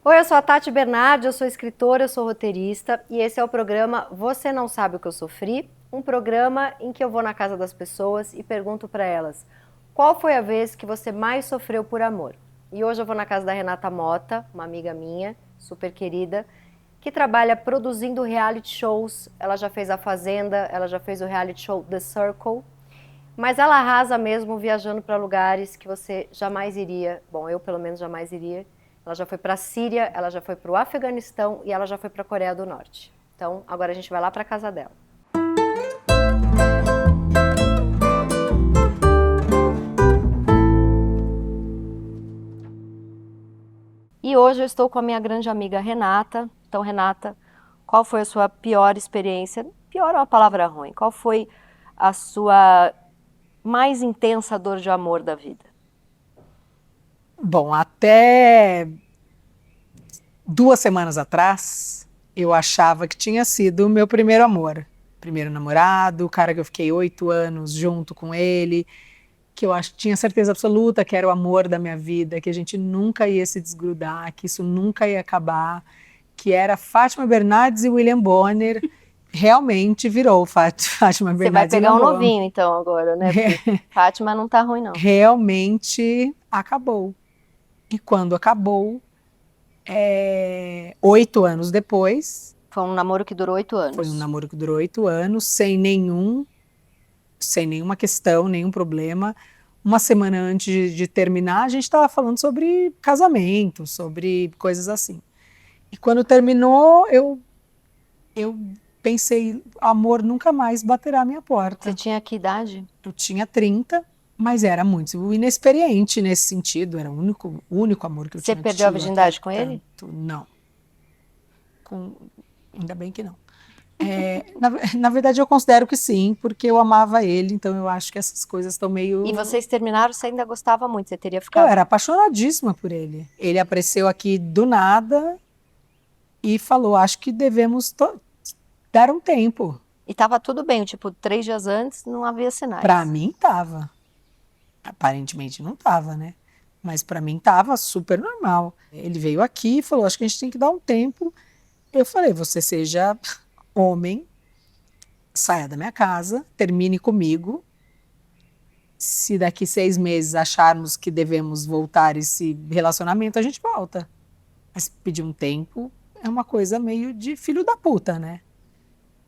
Oi, eu sou a Tati Bernardi, eu sou escritora, eu sou roteirista e esse é o programa Você Não Sabe o que eu Sofri, um programa em que eu vou na casa das pessoas e pergunto para elas qual foi a vez que você mais sofreu por amor. E hoje eu vou na casa da Renata Mota, uma amiga minha, super querida, que trabalha produzindo reality shows. Ela já fez A Fazenda, ela já fez o reality show The Circle, mas ela arrasa mesmo viajando para lugares que você jamais iria. Bom, eu pelo menos jamais iria. Ela já foi para a Síria, ela já foi para o Afeganistão e ela já foi para a Coreia do Norte. Então, agora a gente vai lá para a casa dela. E hoje eu estou com a minha grande amiga Renata. Então, Renata, qual foi a sua pior experiência? Pior é uma palavra ruim. Qual foi a sua mais intensa dor de amor da vida? Bom, até 2 semanas atrás, eu achava que tinha sido o meu primeiro amor. Primeiro namorado, o cara que eu fiquei 8 anos junto com ele, que eu tinha certeza absoluta que era o amor da minha vida, que a gente nunca ia se desgrudar, que isso nunca ia acabar, que era Fátima Bernardes e William Bonner. Realmente virou Fátima Você vai Bernardes e pegar William um Bonner. novinho então agora, né? Porque Fátima não tá ruim não. Realmente acabou. E quando acabou, 8 anos depois, Foi um namoro que durou 8 foi um anos. namoro que durou 8 anos, sem nenhuma questão, nenhum problema. Uma semana antes de terminar, a gente estava falando sobre casamento, sobre coisas assim. E quando terminou, eu pensei, amor nunca mais baterá à minha Você porta. tinha que idade? Eu tinha 30, mas era muito inexperiente nesse sentido, era o único amor que eu Você tinha perdeu a tido até virgindade com ele? tanto. Não, com, ainda bem que não. Na verdade, eu considero que sim, porque eu amava ele, então eu acho que essas coisas estão E meio. vocês terminaram, você ainda gostava muito, você teria Eu ficado. era apaixonadíssima por ele. Ele apareceu aqui do nada e falou: acho que devemos dar um tempo. E tava tudo bem, tipo, 3 dias antes não havia Para sinais. mim, tava. Aparentemente não tava, né? Mas para mim tava super normal. Ele veio aqui e falou: acho que a gente tem que dar um tempo. Eu falei: você seja homem, saia da minha casa, termine comigo. Se daqui 6 meses acharmos que devemos voltar esse relacionamento, a gente volta. Mas pedir um tempo é uma coisa meio de filho da puta, né?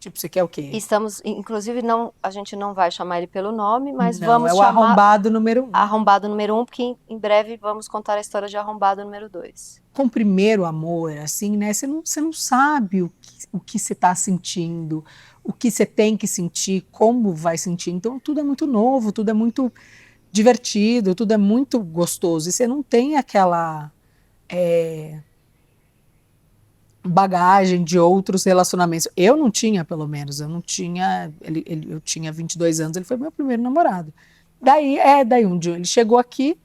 Tipo, você quer o quê? Estamos, inclusive, não, a gente não vai chamar ele pelo nome, mas Não, é vamos o chamar arrombado número um. Arrombado número 1, porque em breve vamos contar a história de Arrombado número 2. Com o primeiro amor, assim, né? Você não sabe o que você está sentindo, o que você tem que sentir, como vai sentir. Então, tudo é muito novo, tudo é muito divertido, tudo é muito gostoso. E você não tem aquela bagagem de outros relacionamentos. Eu não tinha, pelo menos, eu não tinha. Eu tinha 22 anos, ele foi meu primeiro namorado. Daí um dia ele chegou aqui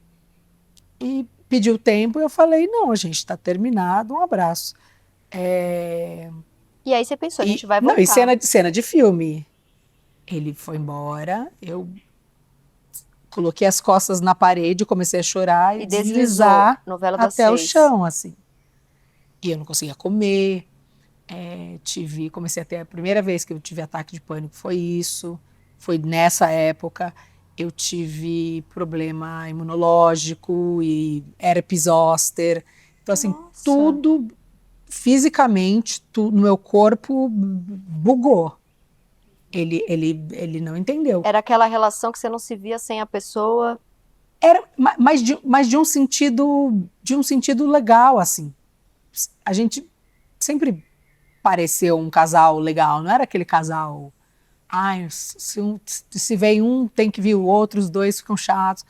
e pediu tempo, e eu falei: não, a gente está terminado, um abraço. E aí você pensou, a gente vai Não, e voltar. cena de filme. Ele foi embora, eu coloquei as costas na parede, comecei a chorar e E deslizou, deslizar novela das até o 6. chão, assim. E eu não conseguia comer. Comecei a ter a primeira vez que eu tive ataque de pânico foi isso, foi nessa época. Eu tive problema imunológico e herpes zoster. Então, assim, Nossa. tudo fisicamente, no meu corpo bugou. Ele não entendeu. Era aquela relação que você não se via sem a pessoa. Era, mas de um sentido legal, assim. A gente sempre pareceu um casal legal, não era aquele casal. Ai, se vem um, tem que vir o outro, os dois ficam chatos.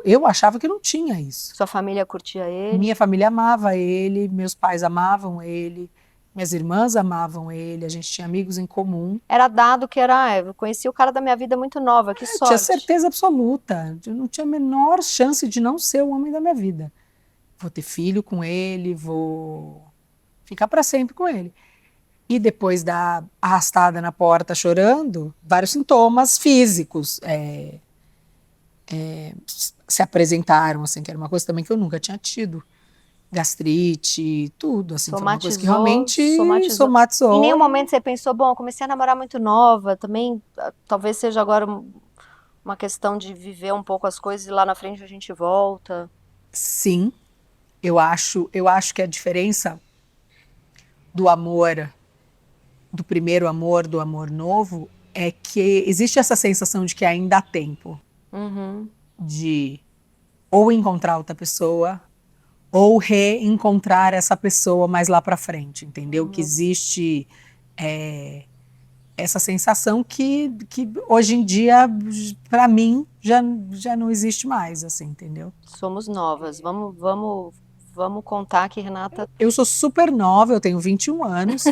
Eu achava que não tinha isso. Sua família curtia Minha ele. família amava ele, meus pais amavam ele, minhas irmãs amavam ele, a gente tinha amigos em comum. Era dado que era, eu conheci o cara da minha vida muito nova, que Eu tinha sorte. certeza absoluta, eu não tinha a menor chance de não ser o homem da minha vida. Vou ter filho com ele, vou ficar para sempre com ele. E depois da arrastada na porta chorando, vários sintomas físicos se apresentaram, assim, que era uma coisa também que eu nunca tinha tido. gastrite, tudo, assim, foi uma coisa que Somatizou, realmente somatizou. Em somatizou. nenhum momento você pensou, bom, eu comecei a namorar muito nova, também talvez seja agora uma questão de viver um pouco as coisas e lá na frente a gente volta. Sim, eu acho que a diferença do amor, do primeiro amor, do amor novo, é que existe essa sensação de que ainda há tempo Uhum. de ou encontrar outra pessoa ou reencontrar essa pessoa mais lá pra frente, entendeu? Que existe é, essa sensação que hoje em dia, pra mim, já não existe mais, assim, entendeu? Somos novas. Vamos contar que Renata. Eu sou super nova, eu tenho 21 anos.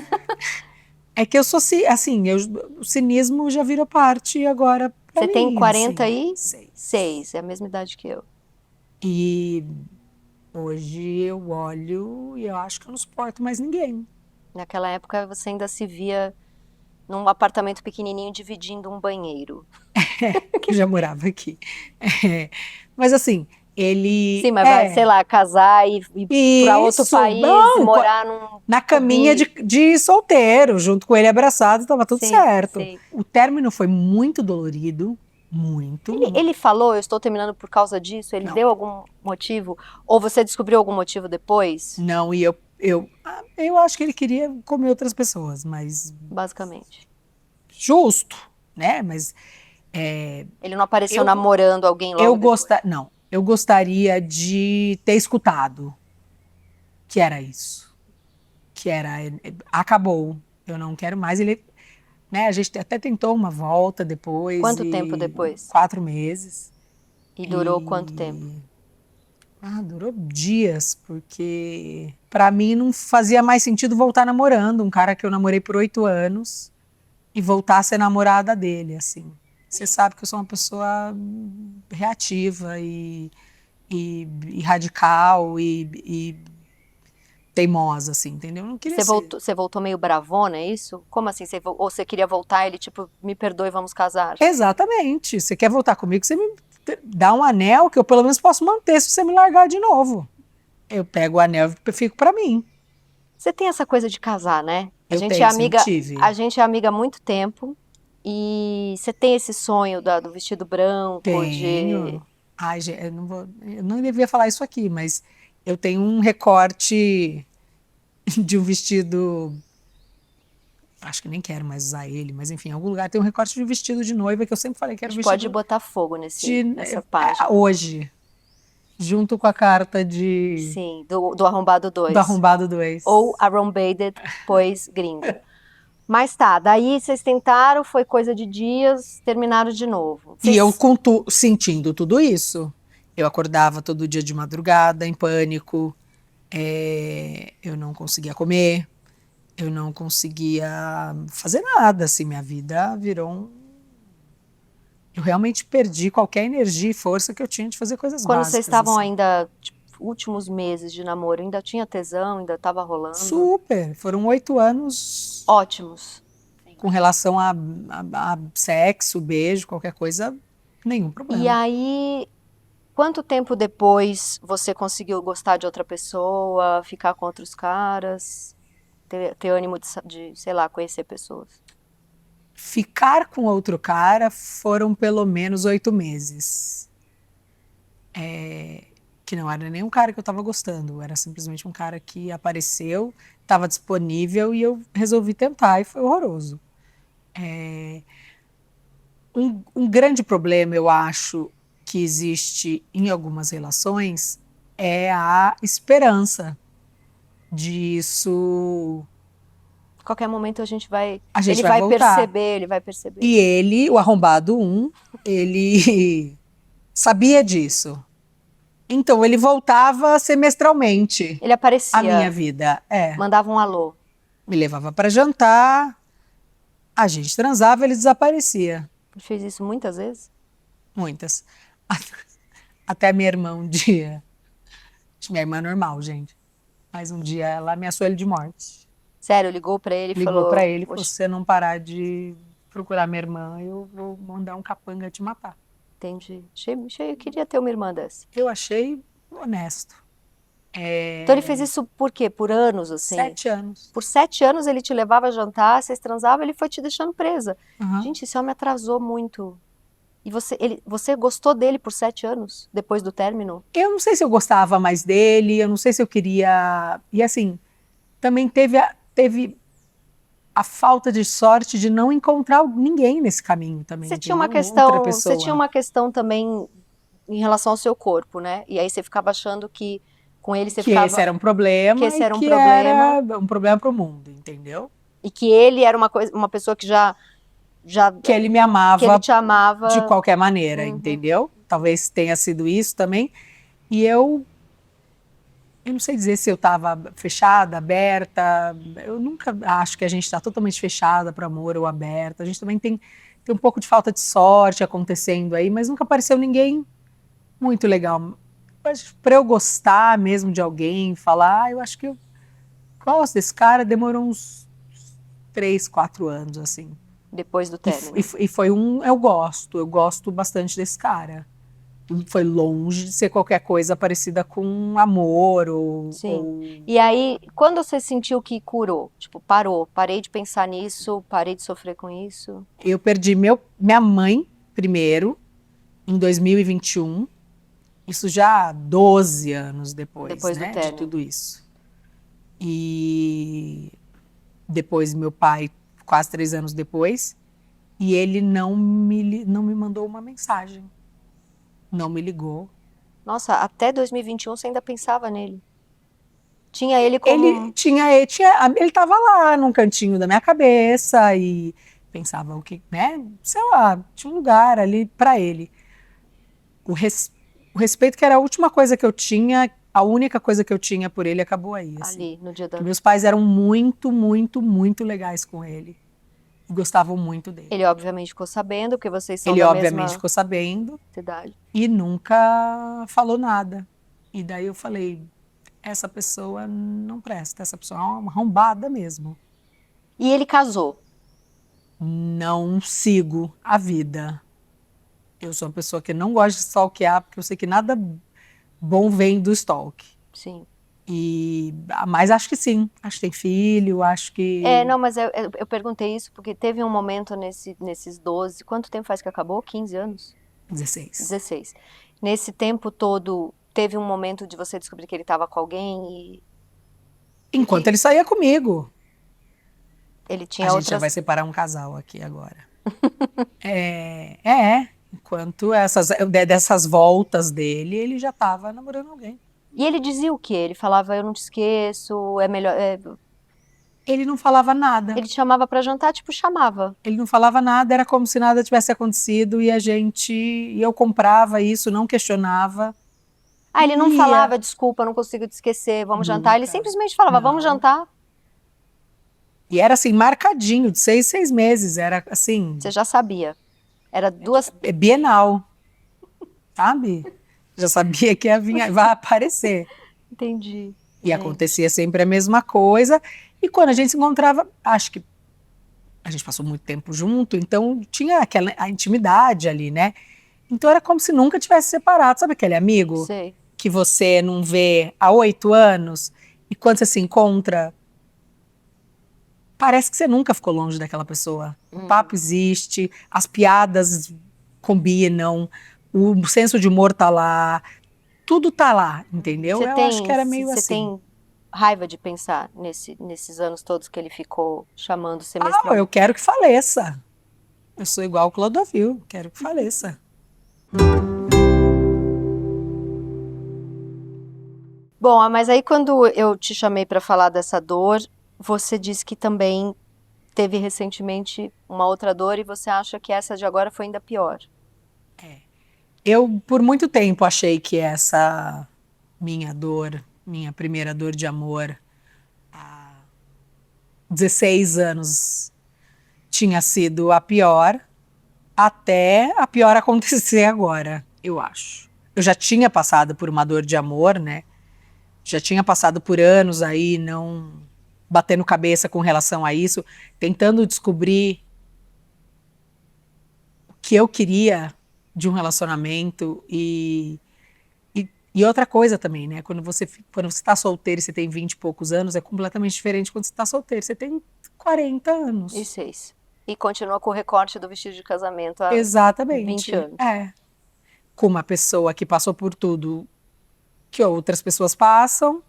É que eu sou assim, o cinismo já virou parte agora pra Você tem mim, assim. 46, é a mesma idade que eu. E hoje eu olho e eu acho que eu não suporto mais ninguém. Naquela época você ainda se via num apartamento pequenininho dividindo um banheiro. Que eu já morava aqui. É, mas assim, ele Sim, mas vai, sei é lá, casar e ir para outro isso, país e não, morar num na caminha de, cubículo. de solteiro, junto com ele abraçado, estava tudo Sei, certo. sei. O término foi muito dolorido, muito. Ele falou, eu estou terminando por causa disso? Ele Não, deu algum motivo? Ou você descobriu algum motivo depois? não, e eu acho que ele queria comer outras pessoas, mas Basicamente. justo, né? Mas é, Ele não apareceu eu, namorando alguém logo depois. não, eu gostaria de ter escutado que era isso, que era, acabou, eu não quero mais. Ele, né? A gente até tentou uma volta depois Quanto tempo e depois? 4 meses E durou quanto tempo? e durou dias, porque pra mim não fazia mais sentido voltar namorando um cara que eu namorei por 8 anos e voltar a ser namorada dele, assim. Você sabe que eu sou uma pessoa reativa e radical e teimosa, assim, entendeu? Eu não queria ser. Você voltou meio bravona, é isso? Como assim? Ou você queria voltar, ele tipo, me perdoe, vamos casar? Exatamente. Você quer voltar comigo, você me dá um anel que eu pelo menos posso manter se você me largar de novo. Eu pego o anel e fico pra mim. Você tem essa coisa de casar, né? Eu tenho, sempre A tive. gente é amiga há muito tempo e você tem esse sonho do vestido branco, de... Tenho. Ai, gente, eu não devia falar isso aqui, mas eu tenho um recorte de um vestido. Acho que nem quero mais usar ele, mas enfim, em algum lugar tem um recorte de um vestido de noiva que eu sempre falei que A era um gente pode vestido botar fogo de nessa página. hoje, junto com a carta Sim, do Arrombado do 2. arrombado do ex. Ou Arrombated, pois gringo. Mas tá, daí vocês tentaram, foi coisa de dias, terminaram de novo. E eu Vocês sentindo tudo isso, eu acordava todo dia de madrugada em pânico, eu não conseguia comer, eu não conseguia fazer nada, assim, minha vida virou Eu realmente perdi qualquer energia e força que eu tinha de fazer coisas Quando vocês básicas, estavam assim. ainda, tipo, últimos meses de namoro, ainda tinha tesão, ainda estava rolando? Super! Foram 8 anos Ótimos. com relação a sexo, beijo, qualquer coisa, nenhum E problema. aí, quanto tempo depois você conseguiu gostar de outra pessoa, ficar com outros caras, ter ânimo sei lá, conhecer pessoas? Ficar com outro cara foram pelo menos 8 meses. Que não era nem um cara que eu estava gostando, era simplesmente um cara que apareceu, estava disponível e eu resolvi tentar e foi horroroso. Um grande problema, eu acho, que existe em algumas relações é a esperança disso. Qualquer momento a gente vai, A gente vai voltar. ele vai perceber. E ele, o arrombado ele sabia disso. Então ele voltava semestralmente Ele à minha aparecia, vida. mandava um alô. Me levava para jantar, a gente transava, ele desaparecia. Ele fez isso muitas vezes? Muitas. Até a minha irmã um dia. Minha irmã é normal, gente. Mas um dia ela ameaçou ele de morte. Sério, ligou pra ele e Ligou para falou: ele e falou: se você não parar de procurar minha irmã, eu vou mandar um capanga te matar. entendi. Eu queria ter uma irmã dessa. Eu achei honesto. Então ele fez isso por quê? Por anos, assim? 7 anos. Por 7 anos ele te levava a jantar, vocês transavam, ele foi te deixando presa. Uhum. Gente, esse homem atrasou muito. E você gostou dele por 7 anos, depois do término? Eu não sei se eu gostava mais dele, eu não sei se eu queria... E assim, também teve a falta de sorte de não encontrar ninguém nesse caminho também. Você tinha entendeu? uma questão, Outra você pessoa. tinha uma questão também em relação ao seu corpo, né? E aí você ficava achando que com ele você Que ficava... esse era um problema que esse e era um que problema. era um problema para o mundo, entendeu? E que ele era uma pessoa que já Que ele me que ele amava te amava. de qualquer maneira, Uhum. entendeu? Talvez tenha sido isso também. E eu não sei dizer se eu estava fechada, aberta. Eu nunca acho que a gente está totalmente fechada para amor ou aberta. A gente também tem um pouco de falta de sorte acontecendo aí, mas nunca apareceu ninguém muito legal. Para eu gostar mesmo de alguém, falar, eu acho que eu gosto desse cara, demorou uns 3, 4 anos, assim. Depois do término. E foi eu gosto bastante desse cara. Foi longe de ser qualquer coisa parecida com amor Sim. E aí, quando você sentiu que curou? Tipo, parei de pensar nisso, parei de sofrer com isso? Eu perdi minha mãe primeiro, em 2021, isso já 12 anos depois, Depois do né, de término. tudo isso. E depois meu pai, quase 3 anos depois, e ele não me mandou uma mensagem, não me ligou. Nossa, até 2021 você ainda pensava nele. Tinha ele como... Ele estava lá num cantinho da minha cabeça e pensava o que, né? Sei lá, tinha um lugar ali para ele. O respeito que era a última coisa que eu tinha, a única coisa que eu tinha por ele acabou aí, assim. Ali, no dia da... Porque meus pais eram muito, muito, muito legais com ele. E gostavam muito dele. Ele obviamente ficou sabendo, porque vocês são Ele da obviamente mesma ficou sabendo cidade. e nunca falou nada. E daí eu falei, essa pessoa não presta, essa pessoa é uma arrombada mesmo. E ele casou. Não sigo a vida. Eu sou uma pessoa que não gosta de stalkear, porque eu sei que nada bom vem do stalk. Sim. Mas acho que sim. Acho que tem filho, acho que... Não, mas eu perguntei isso porque teve um momento nesses 12... Quanto tempo faz que acabou? 15 anos? 16. 16. Nesse tempo todo, teve um momento de você descobrir que ele estava com alguém e... Enquanto ele saía comigo. Ele tinha A gente outras... já vai separar um casal aqui agora. Enquanto dessas voltas dele, ele já estava namorando alguém. E ele dizia o quê? Ele falava, eu não te esqueço, é melhor... Ele não falava nada. Ele te chamava pra jantar, tipo, chamava. Ele não falava nada, era como se nada tivesse acontecido e eu comprava isso, não questionava. Ah, ele não Ia. falava, desculpa, não consigo te esquecer, vamos jantar. Ele simplesmente falava, vamos jantar. E era assim, marcadinho, de 6 meses, era assim... Você já sabia. Era duas... É bienal, sabe? Já sabia que vai aparecer. Entendi. E acontecia sempre a mesma coisa. E quando a gente se encontrava, acho que a gente passou muito tempo junto, então tinha a intimidade ali, né? Então era como se nunca tivesse separado. Sabe aquele amigo? Sei. Que você não vê há 8 anos e quando você se encontra, parece que você nunca ficou longe daquela pessoa. O papo existe, as piadas combinam, o senso de humor tá lá, tudo tá lá, entendeu? Eu acho que era meio assim. Você tem raiva de pensar nesses anos todos que ele ficou chamando semestralmente? Eu quero que faleça. Eu sou igual o Clodovil, quero que faleça. Bom, mas aí quando eu te chamei para falar dessa dor, você disse que também teve recentemente uma outra dor e você acha que essa de agora foi ainda pior. Eu, por muito tempo, achei que essa minha primeira dor de amor, há 16 anos, tinha sido a pior, até a pior acontecer agora, eu acho. Eu já tinha passado por uma dor de amor, né? Já tinha passado por anos aí, não batendo cabeça com relação a isso, tentando descobrir o que eu queria de um relacionamento e E outra coisa também, né? Quando você está solteiro e você tem 20 e poucos anos, é completamente diferente quando você está solteiro. Você tem 40 E anos. 6. E continua com o recorte do vestido de casamento há 20 Exatamente. anos. É. Com uma pessoa que passou por tudo que outras pessoas passam,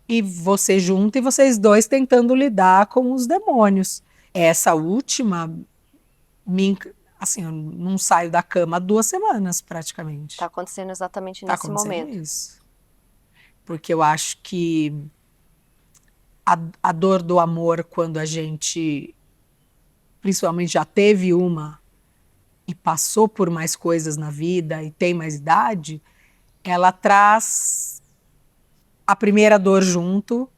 e você junto, e vocês dois tentando lidar com os demônios. Essa última, assim, eu não saio da cama há 2 semanas, Tá praticamente. acontecendo exatamente Tá nesse acontecendo momento. isso. Porque eu acho que a dor do amor, quando a gente, principalmente, já teve uma e passou por mais coisas na vida e tem mais idade, ela traz a primeira dor junto,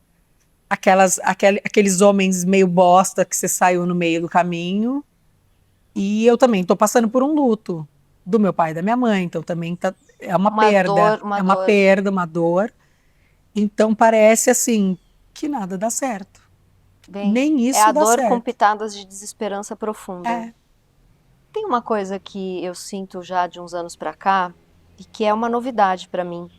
aqueles homens meio bosta que você saiu no meio do caminho. E eu também estou passando por um luto do meu pai e da minha mãe, então também é uma Uma perda, dor, uma é uma dor. perda, uma dor. Então parece assim que nada dá certo. Bem, Nem é a isso dá dor com certo. pitadas de desesperança profunda. É. Tem uma coisa que eu sinto já de uns anos pra cá e que é uma novidade pra mim.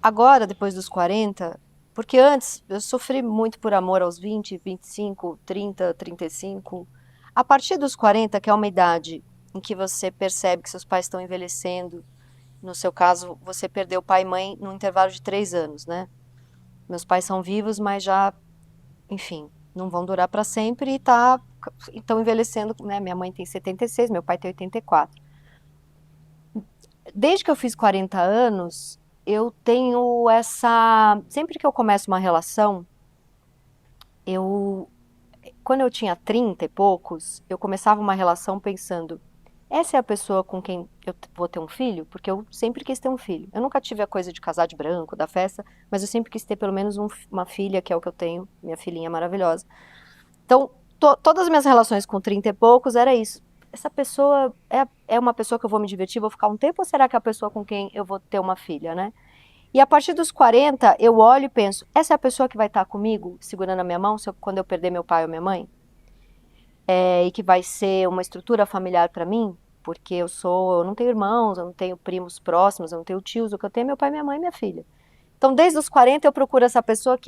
Agora, depois dos 40, porque antes eu sofri muito por amor aos 20, 25, 30, 35. A partir dos 40, que é uma idade em que você percebe que seus pais estão envelhecendo, no seu caso, você perdeu pai e mãe num intervalo de 3 anos, né? Meus pais são vivos, mas já, enfim, não vão durar para sempre e estão envelhecendo, né? Minha mãe tem 76, meu pai tem 84. Desde que eu fiz 40 anos, eu tenho essa. Sempre que eu começo uma relação, eu. Quando eu tinha 30 e poucos, eu começava uma relação pensando: essa é a pessoa com quem eu vou ter um filho? Porque eu sempre quis ter um filho. Eu nunca tive a coisa de casar de branco, da festa, mas eu sempre quis ter pelo menos uma filha, que é o que eu tenho, minha filhinha maravilhosa. Então, todas as minhas relações com 30 e poucos era isso. Essa pessoa é uma pessoa que eu vou me divertir, vou ficar um tempo, ou será que é a pessoa com quem eu vou ter uma filha, né? E a partir dos 40, eu olho e penso, essa é a pessoa que vai estar comigo, segurando a minha mão, quando eu perder meu pai ou minha mãe? E que vai ser uma estrutura familiar para mim? Porque eu não tenho irmãos, eu não tenho primos próximos, eu não tenho tios, o que eu tenho é meu pai, minha mãe e minha filha. Então, desde os 40, eu procuro essa pessoa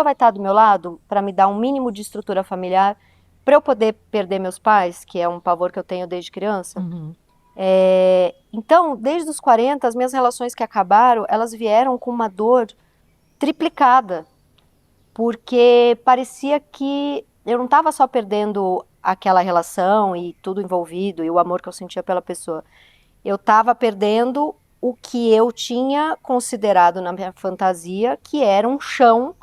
vai estar do meu lado para me dar um mínimo de estrutura familiar, para eu poder perder meus pais, que é um pavor que eu tenho desde criança. Uhum. Então, desde os 40, as minhas relações que acabaram, elas vieram com uma dor triplicada, porque parecia que eu não estava só perdendo aquela relação e tudo envolvido e o amor que eu sentia pela pessoa. Eu estava perdendo o que eu tinha considerado na minha fantasia que era um chão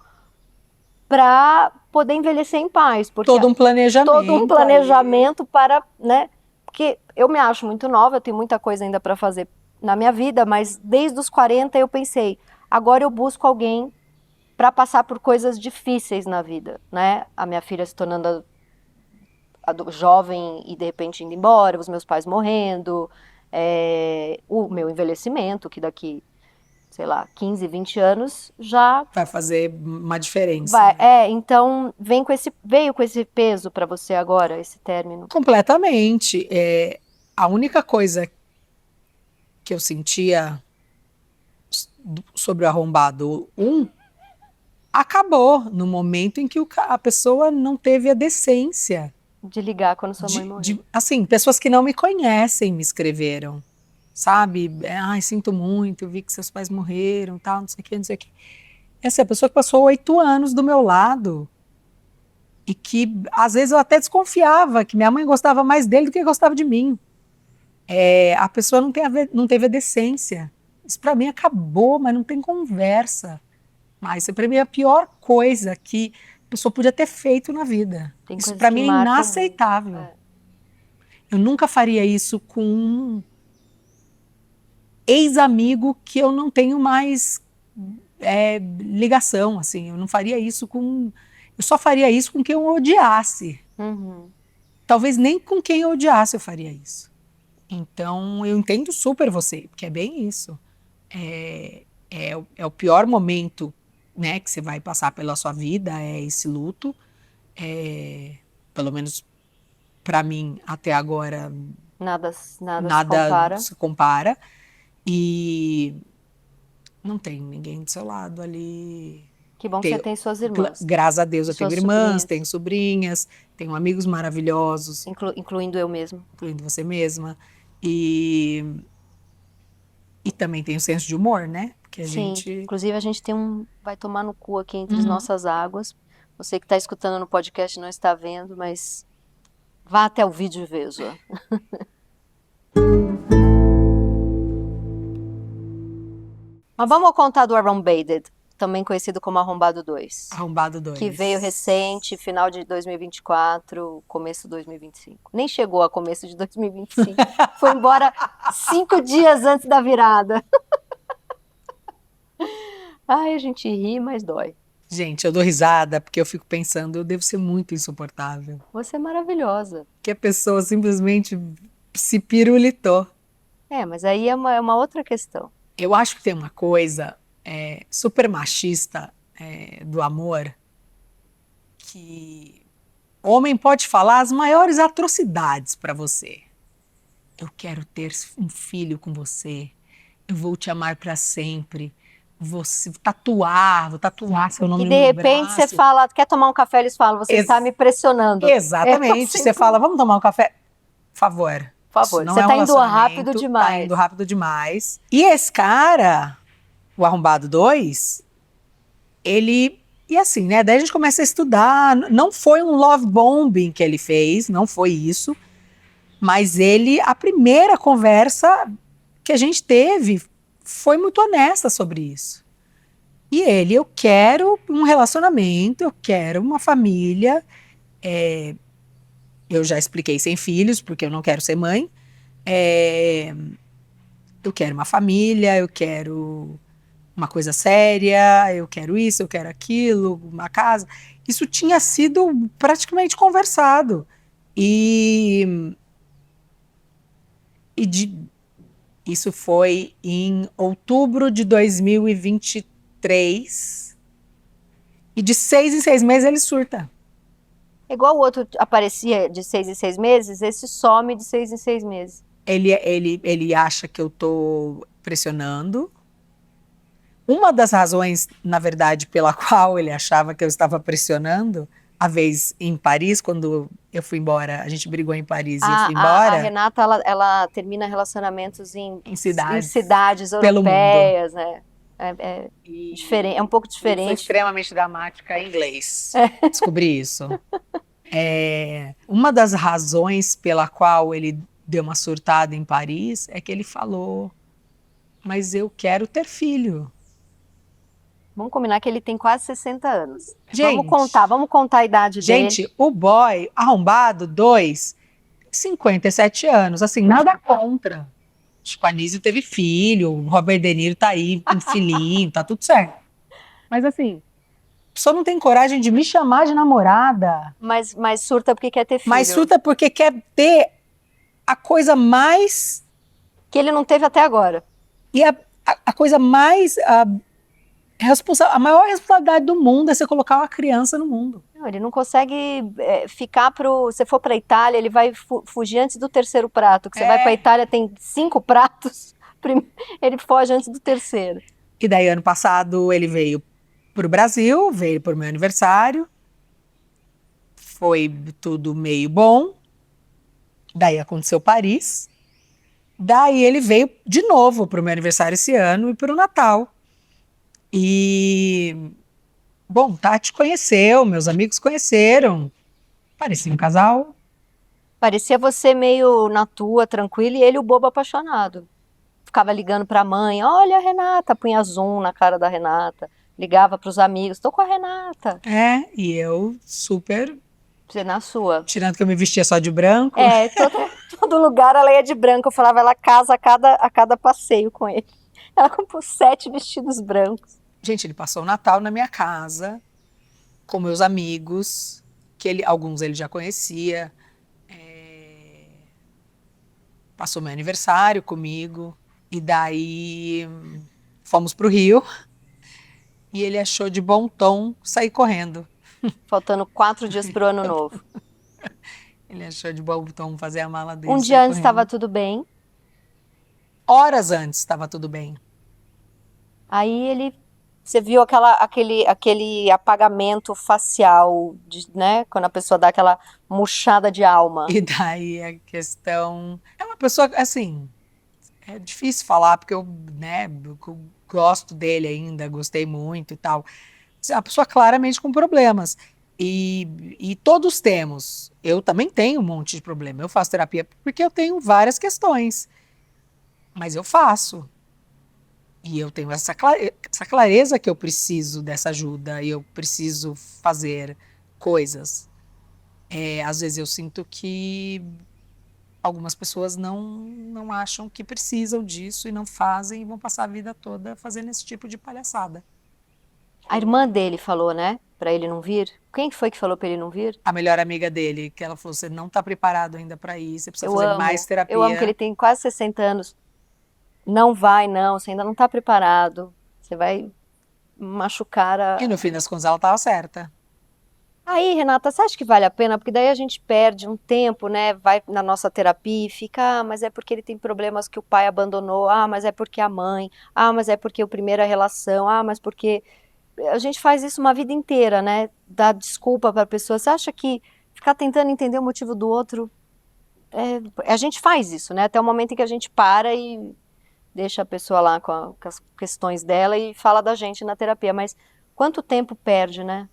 para poder envelhecer em paz, porque Todo um todo um planejamento aí. planejamento para, né? Porque eu me acho muito nova, eu tenho muita coisa ainda para fazer na minha vida, mas desde os 40 eu pensei, agora eu busco alguém para passar por coisas difíceis na vida, né? A minha filha se tornando jovem e de repente indo embora, os meus pais morrendo, o meu envelhecimento, que daqui, sei lá, 15, 20 anos já Vai fazer uma diferença, vai. né? Então veio com esse peso para você agora, esse término. Completamente. A única coisa que eu sentia sobre o arrombado acabou no momento em que a pessoa não teve a decência De ligar quando sua mãe morreu. assim, pessoas que não me conhecem me escreveram, sabe? Ai, sinto muito, eu vi que seus pais morreram, tal, não sei o que, não sei o que. Essa é a pessoa que passou 8 anos do meu lado e que às vezes eu até desconfiava que minha mãe gostava mais dele do que gostava de mim. A pessoa não teve a decência. Isso para mim acabou, mas não tem conversa. Mas isso para mim é a pior coisa que a pessoa podia ter feito na vida. Tem Isso coisas para que mim é marcam muito. inaceitável. Eu nunca faria isso com um ex-amigo que eu não tenho mais ligação, assim. Eu não faria isso com... Eu só faria isso com quem eu odiasse. Uhum. Talvez nem com quem eu odiasse eu faria isso. Então, eu entendo super você, porque é bem isso. É o pior momento, né, que você vai passar pela sua vida, é esse luto. Pelo menos para mim, até agora, Nada, nada se nada compara. se compara. E Não tem ninguém do seu lado ali. Que bom que você tem suas irmãs. Graças a Deus eu tenho Suas irmãs, sobrinhas. tenho sobrinhas, tenho amigos maravilhosos, Incluindo eu mesmo. incluindo você mesma. E também tenho senso de humor, né? Porque a Sim, gente. inclusive a gente tem um vai tomar no cu aqui entre as Uhum. nossas águas. Você que está escutando no podcast não está vendo, mas vá até o vídeo e veja. Mas vamos contar do Arrombated, também conhecido como Arrombado 2. Arrombado 2. Que veio recente, final de 2024, começo de 2025. Nem chegou a começo de 2025. Foi embora 5 dias antes da virada. Ai, a gente ri, mas dói. Gente, eu dou risada porque eu fico pensando, eu devo ser muito insuportável. Você é maravilhosa. Que a pessoa simplesmente se pirulitou. Mas aí é uma outra questão. Eu acho que tem uma coisa super machista do amor que homem pode falar as maiores atrocidades pra você. Eu quero ter um filho com você. Eu vou te amar pra sempre. Vou tatuar seu nome E no de meu repente braço. você fala, quer tomar um café? Eles falam, você está me pressionando. Exatamente. assim Você fala, vamos tomar um café? Por favor. Por Isso favor, não você é um tá indo rápido relacionamento, demais. Tá indo rápido demais. E esse cara, o Arrombado 2, ele... E assim, né? Daí a gente começa a estudar. Não foi um love bombing que ele fez, não foi isso. Mas a primeira conversa que a gente teve foi muito honesta sobre isso. E eu quero um relacionamento, eu quero uma família. Eu já expliquei sem filhos, porque eu não quero ser mãe. Eu quero uma família, eu quero uma coisa séria, eu quero isso, eu quero aquilo, uma casa. Isso tinha sido praticamente conversado. Isso foi em outubro de 2023. E de 6 em 6 meses ele surta. Igual o outro aparecia de 6 em 6 meses, esse some de 6 em 6 meses. Ele acha que eu tô pressionando. Uma das razões, na verdade, pela qual ele achava que eu estava pressionando, a vez em Paris, quando eu fui embora, a gente brigou em Paris e eu fui embora. A Renata, ela termina relacionamentos em cidades pelo europeias, né? Diferente, é um pouco diferente. Foi extremamente dramática em inglês. Descobri isso. Uma das razões pela qual ele deu uma surtada em Paris é que ele falou, mas eu quero ter filho. Vamos combinar que ele tem quase 60 anos. Gente, vamos contar a idade dele. Gente, o boy Arrombado 2, 57 anos, assim, nada contra. Acho que a Anísio teve filho, o Robert De Niro tá aí com filhinho, tá tudo certo. Mas assim, a pessoa não tem coragem de me chamar de namorada. Mas surta porque quer ter filho. Mas surta porque quer ter a coisa mais... Que ele não teve até agora. E a coisa mais... A maior responsabilidade do mundo é você colocar uma criança no mundo. Não, ele não consegue ficar se for para a Itália, ele vai fugir antes do terceiro prato. Que você vai para a Itália, tem 5 pratos, ele foge antes do terceiro. E daí, ano passado, ele veio para o Brasil, veio para o meu aniversário. Foi tudo meio bom. Daí aconteceu Paris. Daí ele veio de novo para o meu aniversário esse ano e para o Natal. E, bom, Tati conheceu, meus amigos conheceram. Parecia um casal. Parecia você meio na tua, tranquilo, e ele o bobo apaixonado. Ficava ligando pra mãe, olha a Renata, punha zoom na cara da Renata. Ligava pros amigos, tô com a Renata. E eu super... Você na sua. Tirando que eu me vestia só de branco. Todo lugar ela ia de branco. Eu falava, ela casa a cada passeio com ele. Ela comprou 7 vestidos brancos. Gente, ele passou o Natal na minha casa, com meus amigos, que alguns ele já conhecia. Passou meu aniversário comigo. E daí fomos pro Rio. E ele achou de bom tom sair correndo. Faltando 4 dias pro ano novo. Ele achou de bom tom fazer a mala dele. Um dia antes estava tudo bem. Horas antes estava tudo bem. Aí você viu aquele apagamento facial, né? Quando a pessoa dá aquela murchada de alma. E daí a questão. É uma pessoa, assim, é difícil falar, porque eu, né, eu gosto dele ainda, gostei muito e tal. É uma pessoa claramente com problemas. E todos temos. Eu também tenho um monte de problema. Eu faço terapia porque eu tenho várias questões. Mas eu faço. E eu tenho essa clareza que eu preciso dessa ajuda e eu preciso fazer coisas. Às vezes eu sinto que algumas pessoas não acham que precisam disso e não fazem e vão passar a vida toda fazendo esse tipo de palhaçada. A irmã dele falou, né? Pra ele não vir. Quem foi que falou pra ele não vir? A melhor amiga dele, que ela falou: você não está preparado ainda para ir, você precisa Eu fazer mais amo. Eu amo que ele terapia. tem quase 60 anos. Não vai, não. Você ainda não tá preparado. Você vai machucar E no a. fim das contas ela estava certa. Aí, Renata, você acha que vale a pena? Porque daí a gente perde um tempo, né? Vai na nossa terapia e fica, mas é porque ele tem problemas que o pai abandonou, mas é porque a mãe, mas é porque a primeira relação, mas porque a gente faz isso uma vida inteira, né? Dar desculpa para a pessoa. Você acha que ficar tentando entender o motivo do outro, a gente faz isso, né? Até o momento em que a gente para e deixa a pessoa lá com as questões dela e fala da gente na terapia. Mas quanto tempo perde, né?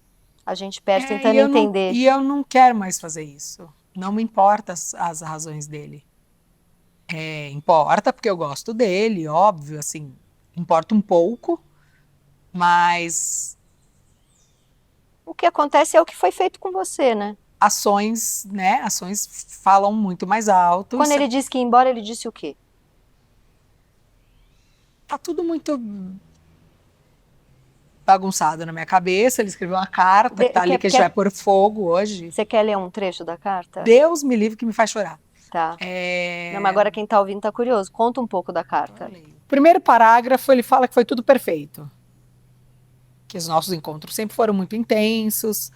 A gente perde É, e tentando eu não, entender. e eu não quero mais fazer isso. Não me importa as razões dele. Importa porque eu gosto dele, óbvio, assim, importa um pouco, mas O que acontece é o que foi feito com você, né? ações, né? Ações falam muito mais alto. Quando Isso ele disse que ia embora, ele disse o quê? tá tudo muito bagunçado na minha cabeça. Ele escreveu uma carta que tá ali que a gente vai pôr fogo hoje. Você quer ler um trecho da carta? Deus me livre que me faz chorar. Tá. Não, mas É... agora quem tá ouvindo tá curioso. Conta um pouco da carta. Primeiro parágrafo, ele fala que foi tudo perfeito. Que os nossos encontros sempre foram muito intensos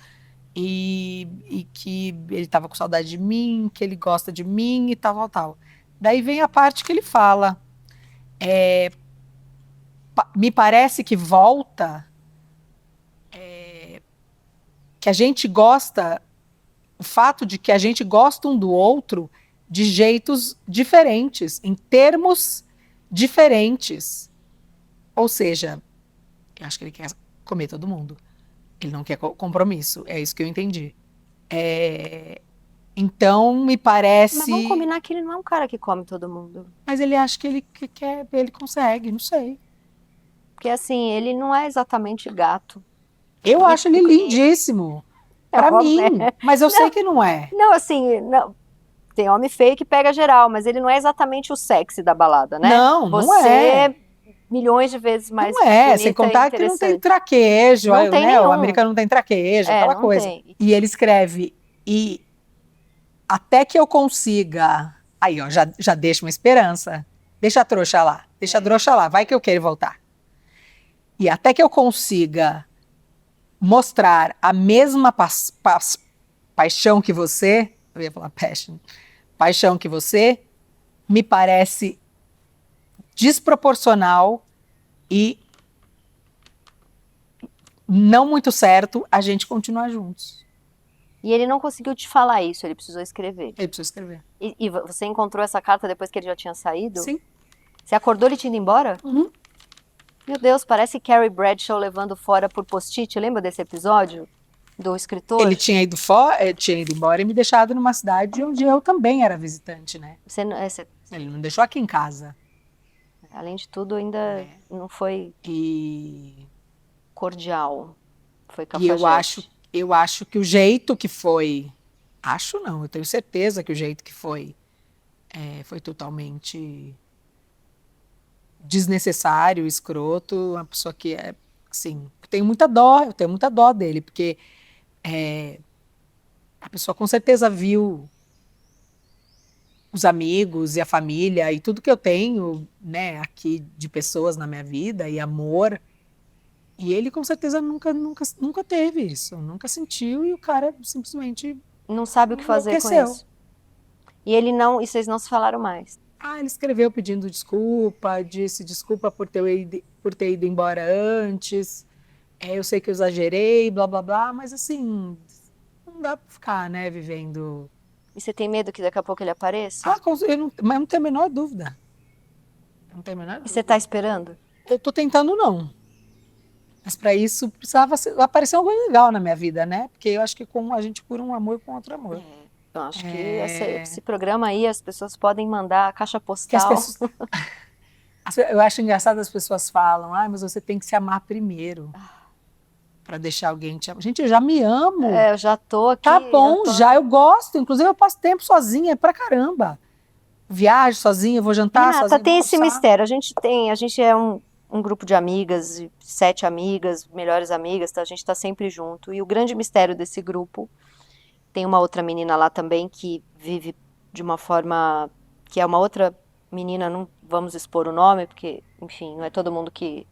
e que ele estava com saudade de mim, que ele gosta de mim e tal, tal, tal. Daí vem a parte que ele fala. Me parece que volta que a gente gosta, o fato de que a gente gosta um do outro de jeitos diferentes, em termos diferentes. Ou seja, eu acho que ele quer comer todo mundo. Ele não quer compromisso. É isso que eu entendi. Então, me Mas vamos parece. combinar que ele não é um cara que come todo mundo. Mas ele acha que ele quer, ele consegue, não sei. Porque assim, ele não é exatamente gato. Eu acho ele E- lindíssimo. É Pra óbvio, mim. né? Mas eu sei Não, que não é. não, assim, não. Tem homem feio que pega geral, mas ele não é exatamente o sexy da balada, né? Não, não Você é. é milhões de vezes mais Não é. Sem bonita e contar que não tem interessante. traquejo, Não tem né? O nenhum. americano não tem traquejo, É, aquela não coisa. tem. E ele escreve, e até que eu consiga. Aí, ó, já deixa uma esperança. Deixa a trouxa lá. Deixa a trouxa lá. Vai que eu quero voltar. E até que eu consiga mostrar a mesma paixão que você, eu ia falar passion, paixão que você, me parece desproporcional e não muito certo a gente continuar juntos. E ele não conseguiu te falar isso, ele precisou escrever. Ele precisa escrever. E você encontrou essa carta depois que ele já tinha saído? Sim. Você acordou ele tinha ido embora? Uhum. Meu Deus, parece Carrie Bradshaw levando fora por post-it. Lembra desse episódio do escritor? Ele tinha ido tinha ido embora e me deixado numa cidade onde eu também era visitante, né? Ele não me deixou aqui em casa. Além de tudo, ainda não foi E cordial. Foi E cafajeste. eu acho que o jeito que foi, acho não, eu tenho certeza que o jeito que foi, foi totalmente desnecessário, escroto, uma pessoa que assim, eu tenho muita dó dele, porque a pessoa com certeza viu os amigos e a família e tudo que eu tenho, né, aqui de pessoas na minha vida e amor. E ele com certeza nunca teve isso, nunca sentiu e o cara simplesmente Não sabe o que fazer com enlouqueceu. isso. E ele não, e vocês não se falaram mais. Ele escreveu pedindo desculpa, disse desculpa por ter ido embora antes. Eu sei que eu exagerei, blá, blá, blá, mas assim, não dá pra ficar, né, vivendo... E você tem medo que daqui a pouco ele apareça? Mas não tenho a menor dúvida. Não tenho a menor E dúvida. você tá esperando? Eu tô tentando não. Mas para isso precisava aparecer algo legal na minha vida, né? Porque eu acho que a gente cura um amor com outro amor. Eu acho que esse programa aí as pessoas podem mandar a caixa Que as postal. pessoas... Eu acho engraçado as pessoas falam, mas você tem que se amar primeiro para deixar alguém te amar. Gente, eu já me amo. Eu já tô aqui. Tá bom, eu gosto. Inclusive, eu passo tempo sozinha, pra caramba. Viajo sozinha, vou jantar Renata, sozinha. tem vou esse almoçar. mistério. A gente é um grupo de amigas, 7 amigas, melhores amigas, tá? A gente tá sempre junto. E o grande mistério desse grupo, tem uma outra menina lá também que vive de uma forma que é uma outra menina, não vamos expor o nome, porque, enfim, não é todo mundo que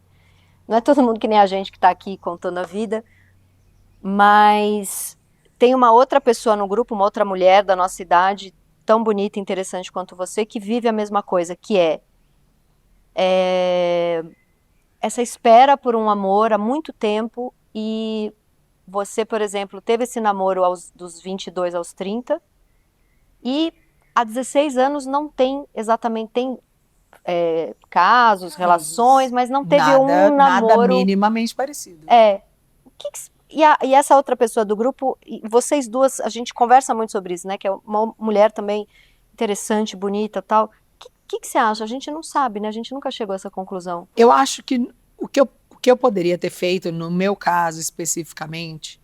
nem a gente que tá aqui contando a vida, mas tem uma outra pessoa no grupo, uma outra mulher da nossa idade, tão bonita e interessante quanto você, que vive a mesma coisa, que é essa espera por um amor há muito tempo e você, por exemplo, teve esse namoro dos 22 aos 30 e há 16 anos não tem exatamente, tem casos, relações, mas não teve um namoro... Nada minimamente parecido. E essa outra pessoa do grupo, vocês duas, a gente conversa muito sobre isso, né? Que é uma mulher também interessante, bonita, tal. O que você acha? A gente não sabe, né? A gente nunca chegou a essa conclusão. Eu acho que o que eu poderia ter feito, no meu caso especificamente,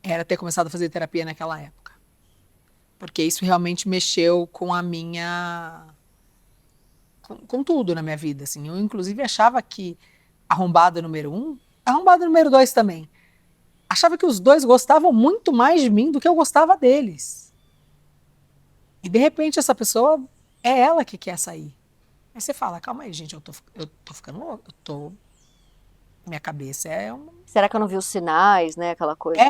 era ter começado a fazer terapia naquela época. Porque isso realmente mexeu com a minha... com tudo na minha vida, assim. Eu, inclusive, achava que arrombada número 1, arrombada número 2 também. Achava que os dois gostavam muito mais de mim do que eu gostava deles. E, de repente, essa pessoa é ela que quer sair. Aí você fala, calma aí, gente, eu tô ficando louca, minha cabeça é uma... Será que eu não vi os sinais, né? Aquela coisa.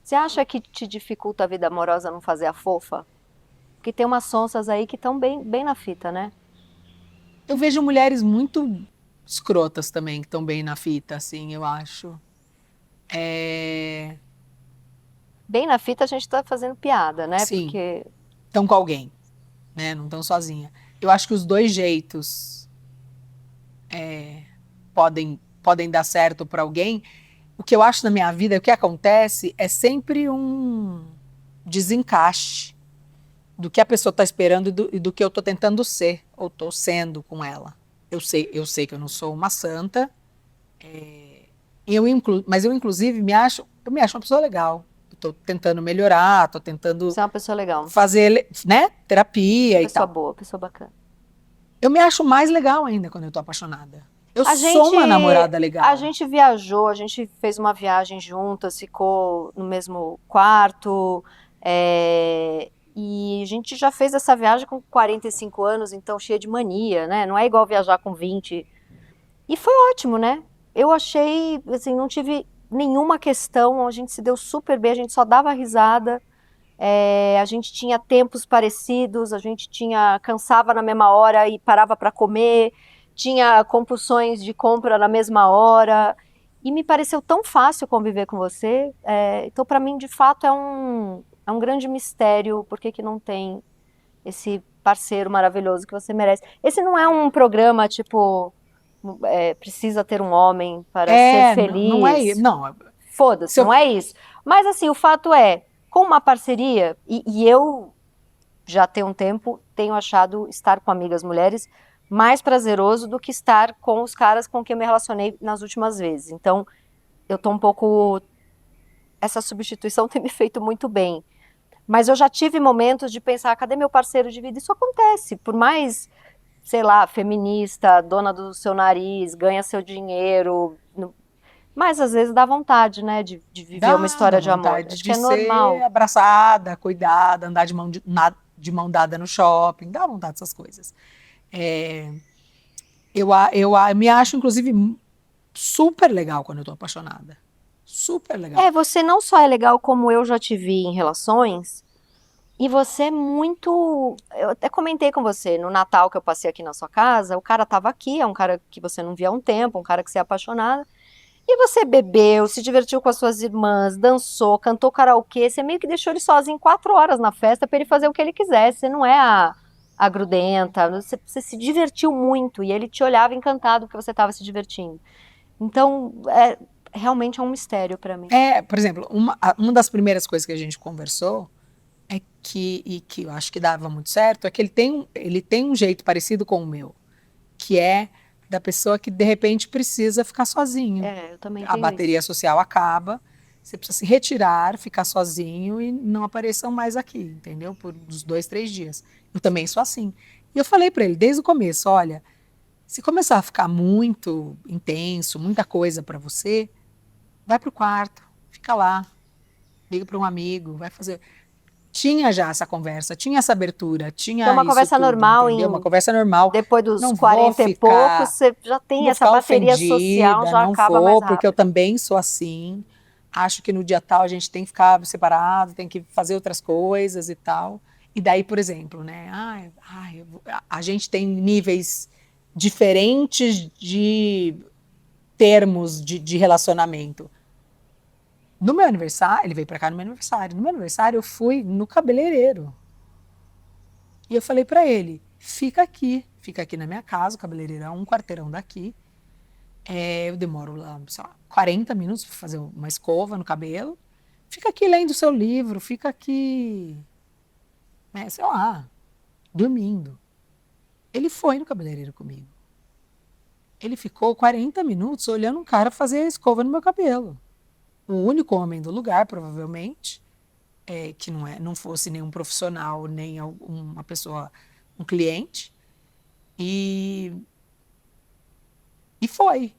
Você acha que te dificulta a vida amorosa não fazer a fofa? Porque tem umas sonsas aí que estão bem, bem na fita, né? Eu vejo mulheres muito escrotas também, que estão bem na fita, assim, eu acho. Bem na fita a gente tá fazendo piada, né? Sim. Porque... Estão com alguém, né? Não estão sozinha. Eu acho que os dois jeitos podem dar certo para alguém. O que eu acho na minha vida, o que acontece é sempre um desencaixe do que a pessoa está esperando e do que eu estou tentando ser, ou estou sendo com ela. Eu sei que eu não sou uma santa, mas eu, inclusive, me acho uma pessoa legal. Estou tentando melhorar, estou tentando... Você é uma pessoa legal. Fazer, né, terapia e tal. Pessoa boa, pessoa bacana. Eu me acho mais legal ainda quando eu tô apaixonada. Eu sou uma namorada legal. A gente viajou, a gente fez uma viagem juntas, ficou no mesmo quarto, e a gente já fez essa viagem com 45 anos, então cheia de mania, né? Não é igual viajar com 20. E foi ótimo, né? Eu achei, assim, não tive nenhuma questão, a gente se deu super bem, a gente só dava risada, a gente tinha tempos parecidos, a gente cansava na mesma hora e parava para comer, tinha compulsões de compra na mesma hora, e me pareceu tão fácil conviver com você, então para mim de fato é um grande mistério, por que não tem esse parceiro maravilhoso que você merece. Esse não é um programa tipo... precisa ter um homem para ser feliz. Não é isso. Não. Foda-se, não é isso. Mas assim, o fato é, com uma parceria, e eu já tenho um tempo, tenho achado estar com amigas mulheres mais prazeroso do que estar com os caras com quem eu me relacionei nas últimas vezes. Então, eu tô um pouco... Essa substituição tem me feito muito bem. Mas eu já tive momentos de pensar, cadê meu parceiro de vida? Isso acontece, por mais... sei lá, feminista, dona do seu nariz, ganha seu dinheiro, mas às vezes dá vontade, né, de viver uma história de amor. Acho que é normal. Ser abraçada, cuidada, andar de mão dada no shopping, dá vontade dessas coisas. Eu me acho, inclusive, super legal quando eu tô apaixonada. Super legal. Você não só é legal como eu já te vi em relações, E você é muito. Eu até comentei com você, no Natal que eu passei aqui na sua casa, o cara tava aqui, é um cara que você não via há um tempo, um cara que você é apaixonada. E você bebeu, se divertiu com as suas irmãs, dançou, cantou karaokê, você meio que deixou ele sozinho 4 horas na festa para ele fazer o que ele quisesse. Você não é a grudenta, você se divertiu muito e ele te olhava encantado porque você estava se divertindo. Então, realmente é um mistério para mim. Por exemplo, uma das primeiras coisas que a gente conversou e que eu acho que dava muito certo, é que ele tem um jeito parecido com o meu, que é da pessoa que de repente precisa ficar sozinho. Eu também A tenho bateria isso. social acaba, você precisa se retirar, ficar sozinho e não apareçam mais aqui, entendeu? Por uns 2, 3 dias. Eu também sou assim. E eu falei para ele desde o começo, olha, se começar a ficar muito intenso, muita coisa para você, vai pro quarto, fica lá, liga para um amigo, vai fazer. Tinha já essa conversa, tinha essa abertura, Que é tinha uma isso conversa tudo, normal entendeu? Uma conversa normal. depois dos Não vou 40 e poucos, ficar, você já não tem vou essa ficar bateria social, ofendida, já não acaba mais vou, porque eu rápido. também sou assim. Acho que no dia tal a gente tem que ficar separado, tem que fazer outras coisas e tal. E daí, por exemplo, né? A gente tem níveis diferentes de termos de relacionamento. No meu aniversário, ele veio pra cá no meu aniversário. No meu aniversário, eu fui no cabeleireiro. E eu falei pra ele: fica aqui na minha casa, o cabeleireiro é um quarteirão daqui. Eu demoro lá, sei lá, 40 minutos para fazer uma escova no cabelo. Fica aqui lendo seu livro, fica aqui, né, sei lá, dormindo. Ele foi no cabeleireiro comigo. Ele ficou 40 minutos olhando um cara fazer a escova no meu cabelo. O único homem do lugar, provavelmente, que não fosse nenhum profissional, nem uma pessoa, um cliente. E, e foi.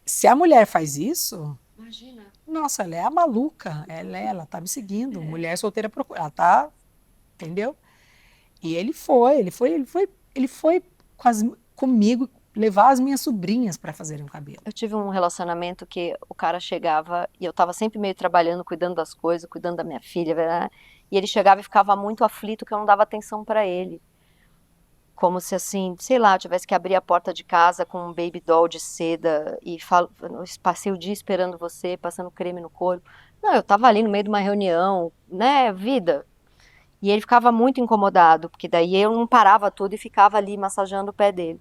Se a mulher faz isso, Imagina. nossa, ela é a maluca. Ela tá me seguindo. Mulher solteira procura. Ela tá, entendeu? E ele foi comigo levar as minhas sobrinhas para fazerem o cabelo. Eu tive um relacionamento que o cara chegava e eu tava sempre meio trabalhando, cuidando das coisas, cuidando da minha filha, né? E ele chegava e ficava muito aflito que eu não dava atenção pra ele. Como se assim, sei lá, eu tivesse que abrir a porta de casa com um baby doll de seda e passei o dia esperando você, passando creme no corpo. Não, eu tava ali no meio de uma reunião, né, vida. E ele ficava muito incomodado, porque daí eu não parava tudo e ficava ali massageando o pé dele.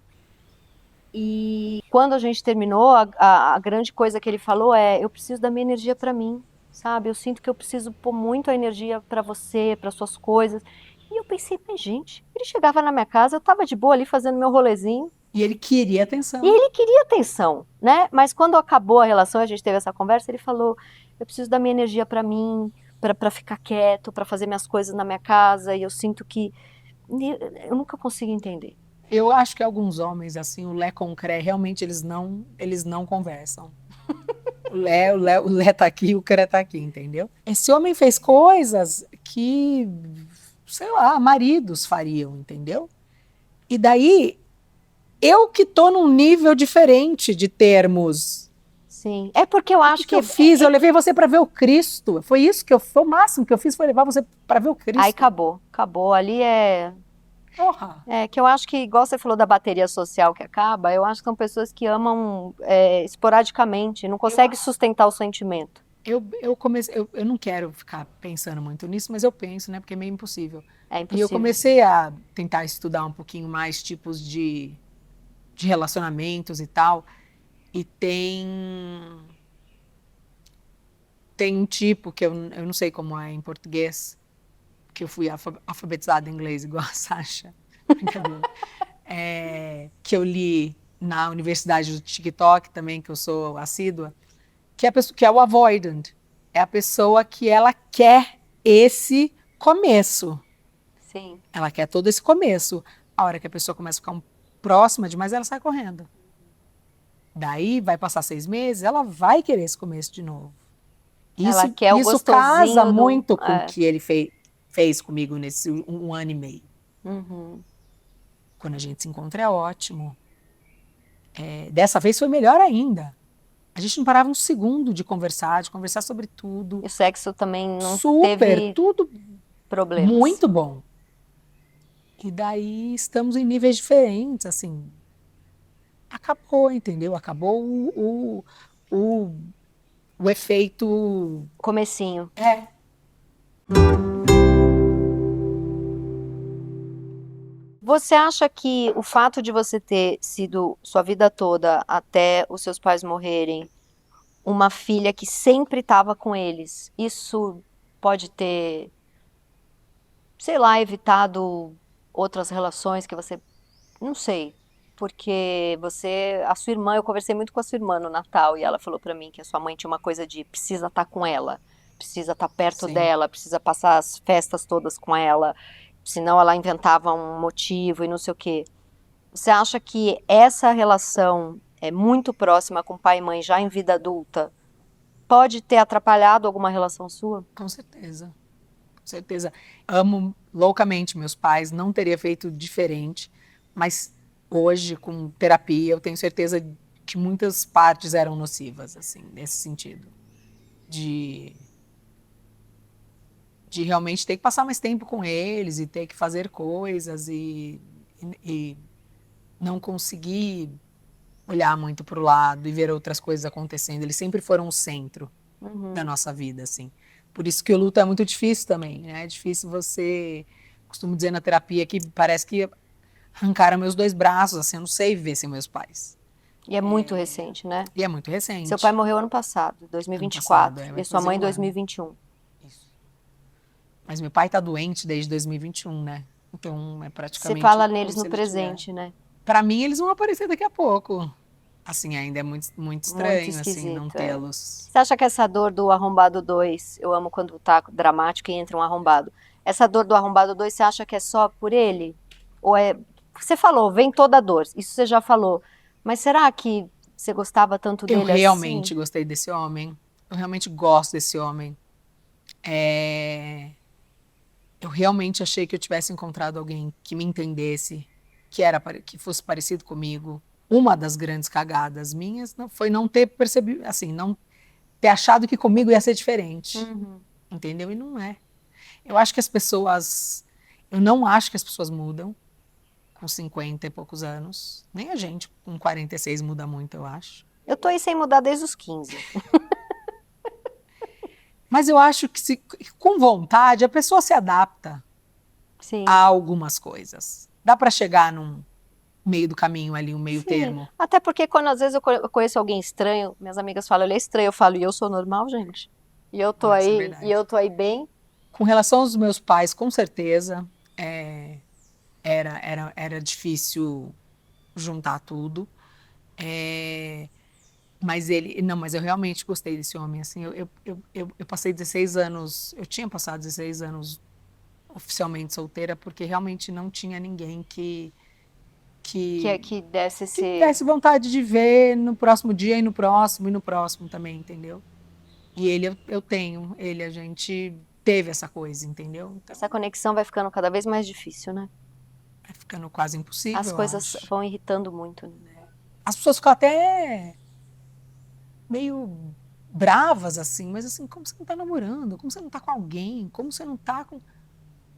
E quando a gente terminou, a grande coisa que ele falou é: eu preciso da minha energia pra mim, sabe? Eu sinto que eu preciso pôr muito a energia pra você, para suas coisas. E eu pensei, mas gente, ele chegava na minha casa, eu tava de boa ali fazendo meu rolezinho, E ele queria e atenção. ele queria atenção, né? Mas quando acabou a relação, a gente teve essa conversa, ele falou: eu preciso da minha energia pra mim, pra ficar quieto, pra fazer minhas coisas na minha casa, e eu sinto que eu nunca consigo entender. Eu acho que alguns homens, assim, o Lé com o Cré, realmente eles não conversam. O Lé tá aqui, o Cré tá aqui, entendeu? Esse homem fez coisas que, sei lá, maridos fariam, entendeu? E daí, eu que tô num nível diferente de termos. Sim, é porque eu O acho que que eu fiz? Eu levei você para ver o Cristo. Foi o máximo que eu fiz, foi levar você para ver o aí Cristo. acabou, acabou. Ali Porra. é que eu acho que, igual você falou da bateria social que acaba, eu acho que são pessoas que amam esporadicamente, não conseguem sustentar o sentimento. Eu não quero ficar pensando muito nisso, mas eu penso, né? Porque é meio impossível. É E eu impossível. comecei a tentar estudar um pouquinho mais tipos de relacionamentos e tal. E tem um tipo que eu não sei como é em português, que eu fui alfabetizada em inglês, igual a Sasha. Brincadeira. Que eu li na Universidade do TikTok também, que eu sou assídua, que é, que é o avoidant. É a pessoa que ela quer esse começo. Sim. Ela quer todo esse começo. A hora que a pessoa começa a ficar próxima demais, ela sai correndo. Daí vai passar 6 meses, ela vai querer esse começo de novo. Ela quer o Isso casa gostosinho do. muito com o que ele fez comigo nesse 1 ano e meio. Uhum. Quando a gente se encontra é ótimo. Dessa vez foi melhor ainda. A gente não parava um segundo de conversar sobre tudo. E o sexo também não Super, teve tudo problemas. Muito bom. E daí estamos em níveis diferentes, assim. Acabou, entendeu? Acabou o, o efeito. Comecinho. É. Você acha que o fato de você ter sido sua vida toda, até os seus pais morrerem, uma filha que sempre estava com eles, isso pode ter, sei lá, evitado outras relações que você, não sei, porque a sua irmã, eu conversei muito com a sua irmã no Natal e ela falou pra mim que a sua mãe tinha uma coisa de precisa estar com ela, precisa estar perto Sim. dela, precisa passar as festas todas com ela, senão ela inventava um motivo e não sei o quê. Você acha que essa relação é muito próxima com pai e mãe já em vida adulta pode ter atrapalhado alguma relação sua? Com certeza. Com certeza. Amo loucamente meus pais, não teria feito diferente, mas hoje, com terapia, eu tenho certeza que muitas partes eram nocivas, assim, nesse sentido. De, de realmente ter que passar mais tempo com eles e ter que fazer coisas e não conseguir olhar muito para o lado e ver outras coisas acontecendo. Eles sempre foram o centro da nossa vida, assim. Por isso que o luto é muito difícil também, né? É difícil você... Costumo dizer na terapia que parece que arrancaram meus 2 braços, assim, eu não sei viver sem meus pais. E é muito recente, né? E é muito recente. Seu pai morreu ano passado, Ano 2024, passado, e vai sua fazer mãe em um ano. 2021. Isso. Mas meu pai tá doente desde 2021, né? Então é Você praticamente fala como neles se no ele presente, né? Para mim, eles vão aparecer daqui a pouco. Assim, ainda é muito, muito Muito estranho, assim, não esquisito, é. tê-los. Você acha que essa dor do arrombado 2, eu amo quando tá dramático e entra um arrombado, essa dor do arrombado 2, você acha que é só por ele? Ou é... Você falou, vem toda a dor, isso você já falou. Mas será que você gostava tanto Eu dele assim? realmente gostei desse homem. Eu realmente gosto desse homem. É, eu realmente achei que eu tivesse encontrado alguém que me entendesse, que fosse parecido comigo. Uma das grandes cagadas minhas foi não ter percebido, assim, não ter achado que comigo ia ser diferente, Uhum. entendeu? E não é. Eu acho que as pessoas, eu não acho que as pessoas mudam com 50 e poucos anos. Nem a gente com 46 muda muito, eu acho. Eu tô aí sem mudar desde os 15. Mas eu acho que com vontade a pessoa se adapta Sim. a algumas coisas. Dá para chegar num meio do caminho ali, um meio Sim, termo. até porque quando às vezes eu conheço alguém estranho, minhas amigas falam, ele é estranho, eu falo, e eu sou normal, gente. E eu tô Isso é aí, verdade. e eu tô aí bem. Com relação aos meus pais, com certeza, era difícil juntar tudo. Mas eu realmente gostei desse homem. Assim, eu passei 16 anos, eu tinha passado 16 anos oficialmente solteira, porque realmente não tinha ninguém Que desse que esse... desse vontade de ver no próximo dia e no próximo também, entendeu? E eu tenho, a gente teve essa coisa, entendeu? Então, Essa conexão vai ficando cada vez mais difícil, né? vai ficando quase impossível, As eu coisas acho. vão irritando muito, né? As pessoas ficam até meio bravas, assim, mas assim, como você não tá namorando? Como você não tá com alguém? Como você não tá com...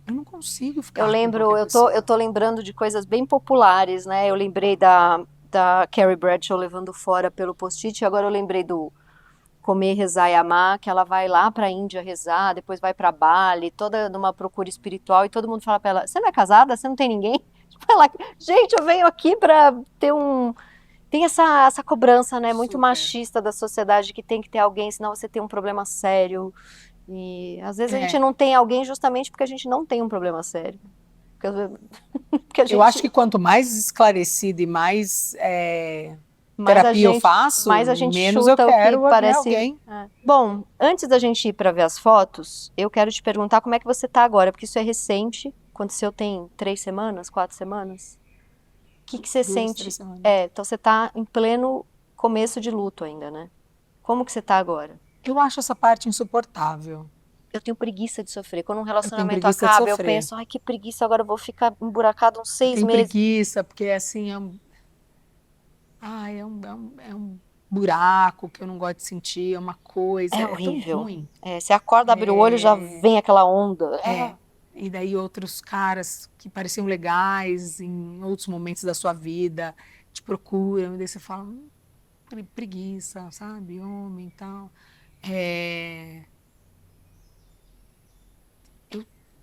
Eu não consigo ficar Eu com lembro, qualquer eu pessoa. tô lembrando de coisas bem populares, né? Eu lembrei da Carrie Bradshaw levando fora pelo post-it, e agora eu lembrei do Comer, Rezar e Amar, que ela vai lá pra Índia rezar, depois vai pra Bali, toda numa procura espiritual, e todo mundo fala pra ela, você não é casada? Você não tem ninguém? Tipo, ela, gente, eu venho aqui pra ter um... Tem essa cobrança, né, muito Super. machista da sociedade que tem que ter alguém, senão você tem um problema sério. E às vezes a gente não tem alguém justamente porque a gente não tem um problema sério. Porque Eu acho que quanto mais esclarecida e mais terapia eu faço, mais a gente menos eu chuta o que quero ver parece. alguém. Bom, antes da gente ir para ver as fotos, eu quero te perguntar como é que você tá agora, porque isso é recente. Aconteceu tem 3 semanas, 4 semanas. O que você 2, sente? 3 semanas. Então você tá em pleno começo de luto ainda, né? Como que você tá agora? Eu acho essa parte insuportável. Eu tenho preguiça de sofrer. Quando um relacionamento preguiça de acaba, eu sofrer. penso, ai, que preguiça, agora eu vou ficar emburacado uns 6 Tem meses. preguiça, porque assim, é um buraco que eu não gosto de sentir, é uma coisa, É é tão horrível. ruim. Você acorda, abre o olho, já vem aquela onda. E daí outros caras que pareciam legais em outros momentos da sua vida te procuram, e daí você fala, preguiça, sabe? Homem e tal. É,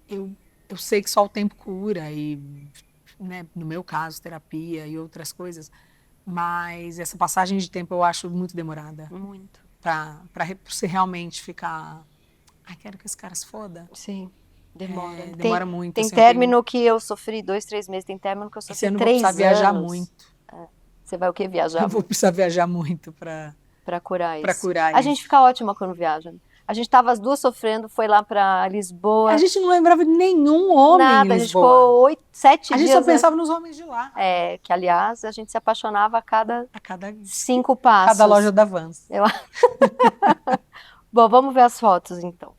eu, eu sei que só o tempo cura, e, né, no meu caso, terapia e outras coisas, mas essa passagem de tempo eu acho muito demorada. Muito. Para você realmente ficar. Ai, quero que esse cara se foda. Sim, demora. Demora muito. Tem Assim, eu tenho... término que eu sofri 2, 3 meses, tem término que eu Esse sofri ano eu vou precisar 3 viajar anos. muito. Você vai o quê? Viajar Eu vou muito precisar viajar muito para pra curar isso. curar A gente isso. fica ótima quando viaja. A gente tava as duas sofrendo, foi lá pra A Lisboa. gente não lembrava de nenhum homem em Nada, a gente Lisboa. ficou 7 A gente só dias, né? pensava nos homens de lá. Que aliás, a gente se apaixonava a cada A cada 5 passos. cada loja da Vans. Bom, vamos ver as fotos então.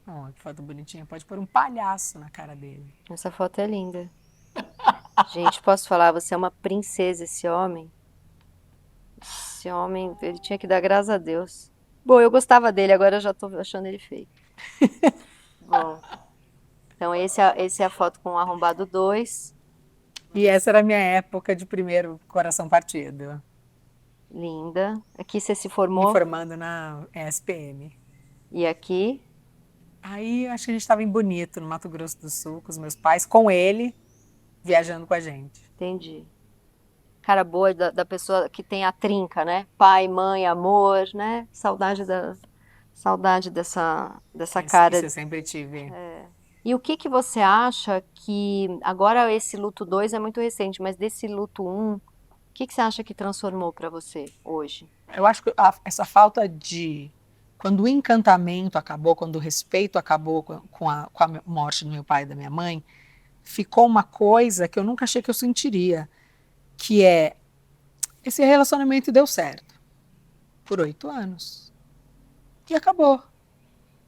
Oh, que foto bonitinha. Pode pôr um palhaço na cara dele. Essa foto é linda. Gente, posso falar, você é uma princesa, esse homem. Esse homem, ele tinha que dar graças a Deus. Bom, eu gostava dele, agora eu já tô achando ele feio. Bom, então esse é a foto com o arrombado 2. E essa era a minha época de primeiro coração partido. Linda. Aqui você se Me formou. formando na SPM. E aqui? Aí acho que a gente estava em Bonito, no Mato Grosso do Sul, com os meus pais, com ele, viajando com a gente. Entendi. Cara boa da pessoa que tem a trinca, né? Pai, mãe, amor, né? Saudade dessa cara. Isso eu sempre tive. E o que você acha que, agora esse luto 2 é muito recente, mas desse luto 1, o que você acha que transformou pra você hoje? Eu acho que essa falta de... Quando o encantamento acabou, quando o respeito acabou com a morte do meu pai e da minha mãe, ficou uma coisa que eu nunca achei que eu sentiria, que é, esse relacionamento deu certo por 8 anos. E acabou.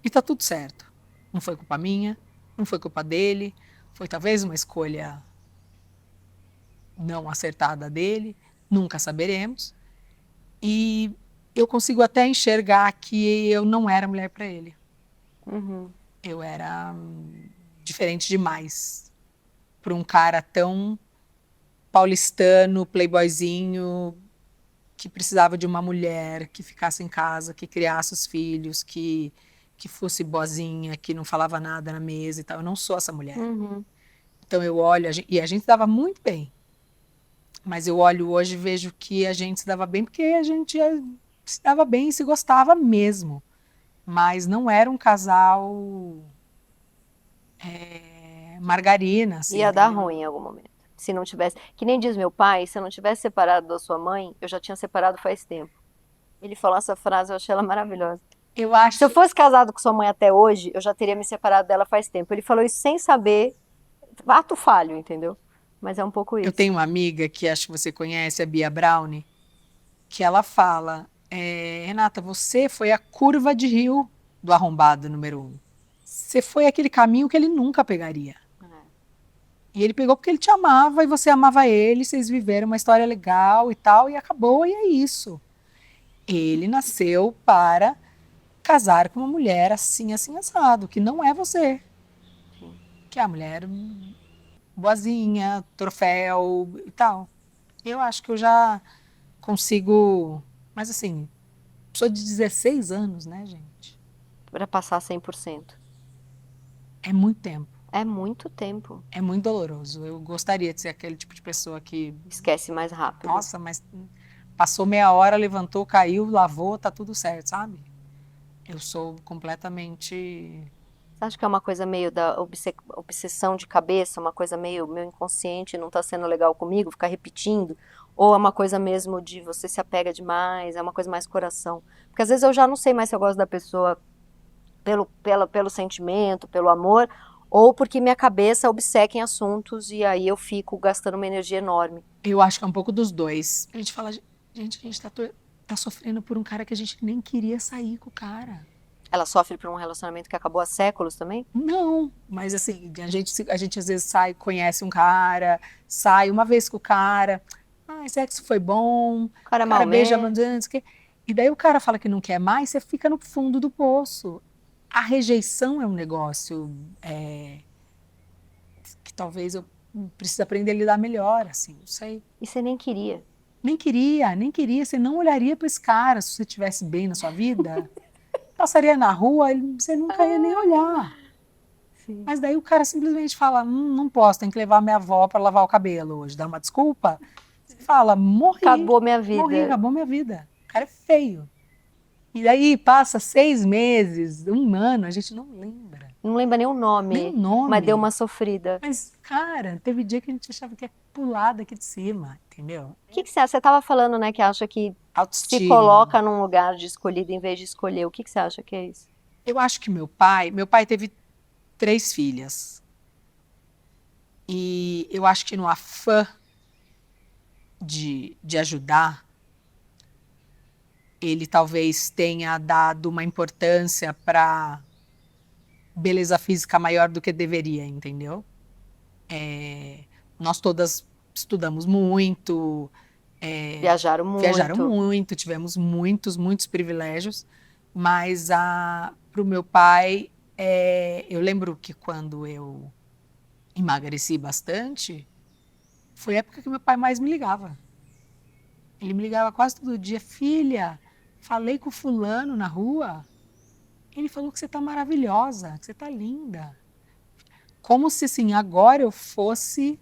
E tá tudo certo. Não foi culpa minha, não foi culpa dele, foi talvez uma escolha não acertada dele, nunca saberemos. E eu consigo até enxergar que eu não era mulher para ele. Uhum. Eu era diferente demais para um cara tão paulistano, playboyzinho, que precisava de uma mulher que ficasse em casa, que criasse os filhos, que fosse boazinha, que não falava nada na mesa e tal. Eu não sou essa mulher. Uhum. Então eu olho, e a gente dava muito bem. Mas eu olho hoje e vejo que a gente se dava bem porque a gente se dava bem e se gostava mesmo. Mas não era um casal margarina. Assim, Ia dar entendeu? ruim em algum momento. Se não tivesse, que nem diz meu pai, se eu não tivesse separado da sua mãe, eu já tinha separado faz tempo. Ele falou essa frase, eu achei ela maravilhosa. Eu acho. Se eu fosse casado com sua mãe até hoje, eu já teria me separado dela faz tempo. Ele falou isso sem saber, ato falho, entendeu? Mas é um pouco isso. Eu tenho uma amiga que acho que você conhece, a Bia Brownie, que ela fala, Renata, você foi a curva de rio do arrombado número 1. Você foi aquele caminho que ele nunca pegaria. E ele pegou porque ele te amava e você amava ele, vocês viveram uma história legal e tal, e acabou, e é isso. Ele nasceu para casar com uma mulher assim, assim, assado, que não é você. Sim. Que é a mulher boazinha, troféu e tal. Eu acho que eu já consigo, mas assim, sou de 16 anos, né, gente? Para passar 100%. É muito tempo. É muito tempo. É muito doloroso. Eu gostaria de ser aquele tipo de pessoa que... Esquece mais rápido. Nossa, mas passou meia hora, levantou, caiu, lavou, tá tudo certo, sabe? Eu sou completamente... Você acha que é uma coisa meio da obsessão de cabeça, uma coisa meio meu inconsciente não tá sendo legal comigo, ficar repetindo? Ou é uma coisa mesmo de você se apega demais, é uma coisa mais coração? Porque às vezes eu já não sei mais se eu gosto da pessoa pelo sentimento, pelo amor, ou porque minha cabeça obceca em assuntos e aí eu fico gastando uma energia enorme. Eu acho que é um pouco dos dois. A gente fala, gente, a gente tá sofrendo por um cara que a gente nem queria sair com o cara. Ela sofre por um relacionamento que acabou há séculos também? Não, mas assim, a gente às vezes sai, conhece um cara, sai uma vez com o cara, sexo foi bom, O cara é o cara beija, mal não sei o quê. E daí o cara fala que não quer mais, você fica no fundo do poço. A rejeição é um negócio que talvez eu precise aprender a lidar melhor, assim, não sei. E você nem queria. Nem queria, você não olharia para esse cara se você estivesse bem na sua vida. Passaria na rua, você nunca ia nem olhar. Sim. Mas daí o cara simplesmente fala, não posso, tem que levar minha avó para lavar o cabelo hoje, dá uma desculpa. Você fala, morri. Acabou minha vida. Morri, acabou minha vida. O cara é feio. E daí passa 6 meses, 1 ano, a gente não lembra. Não lembra nem o nome. Nem o nome. Mas deu uma sofrida. Mas, cara, teve dia que a gente achava que ia pular daqui de cima, entendeu? O que você acha? Você estava falando, né, que acha que Autoestima. se coloca num lugar de escolhido em vez de escolher. O que você acha que é isso? Eu acho que meu pai teve 3 filhas. E eu acho que no afã de ajudar, ele talvez tenha dado uma importância para beleza física maior do que deveria, entendeu? Nós todas estudamos muito, Viajaram muito. tivemos muitos privilégios, mas para o meu pai, eu lembro que quando eu emagreci bastante, foi a época que meu pai mais me ligava. Ele me ligava quase todo dia, filha, falei com o fulano na rua, ele falou que você tá maravilhosa, que você tá linda. Como se, assim, agora eu fosse